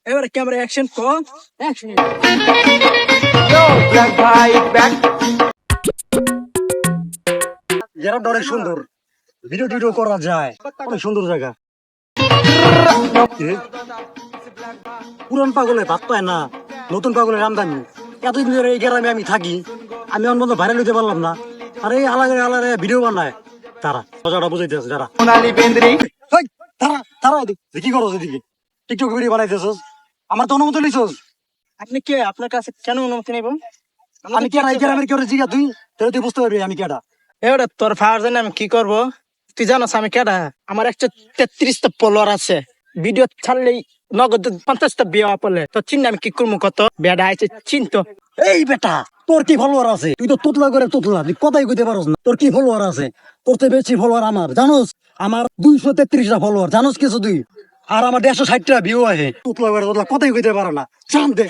এবারে camera action কর action জায়গাটা অনেক সুন্দর, ভিডিও টিডিও করা যায়, অনেক সুন্দর জায়গা। পুরান পাগলে ভাত পায় না, নতুন পাগলের আমদানি। এতদিন ধরে এই গ্রামে আমি থাকি, আমি অন্য ভাইরাল হইতে পারলাম না, আর এই আলাদা আলাদা ভিডিও বানায় তারা। মজাটা বুঝাইতে আছে যারা হেই, তারা কি করো এদিকে টিকটক ভিডিও বানাইতেছস, আমার তো অনুমতি নিছস। আপনি কে? আপনার কাছে কেন অনুমতি নেব? আমি কেডা এই গ্রামের কেউ জিগা তুই, তাহলে তুই বুঝতে পারবি আমি কেডা। এবারে তোর ফাওয়ার জন্য আমি কি করব? তুই জানোস আমি কেডা? আমার 133টা ফলোয়ার আছে। ভিডিও ছাড়লেই নগদ 50টা বিয়ে পড়লে তো চিন্তা আমি কি করবো? কত বেড়া আছে চিন্ত। এই বেটা, তোর কি ফলোয়ার আছে? তুই তো তোতলা করে তোতলা, তুই কথাই কইতে পারস না। তোর কি ফলোয়ার আছে? তোর তো বেশি ফলোয়ার আমার, জানোস? আমার 233টা ফলোয়ার, জানোস কিছু তুই? আর আমার 160টা ভিউ আছে। তোতলা করে তোতলা কথাই কইতে পারো না, জান দে।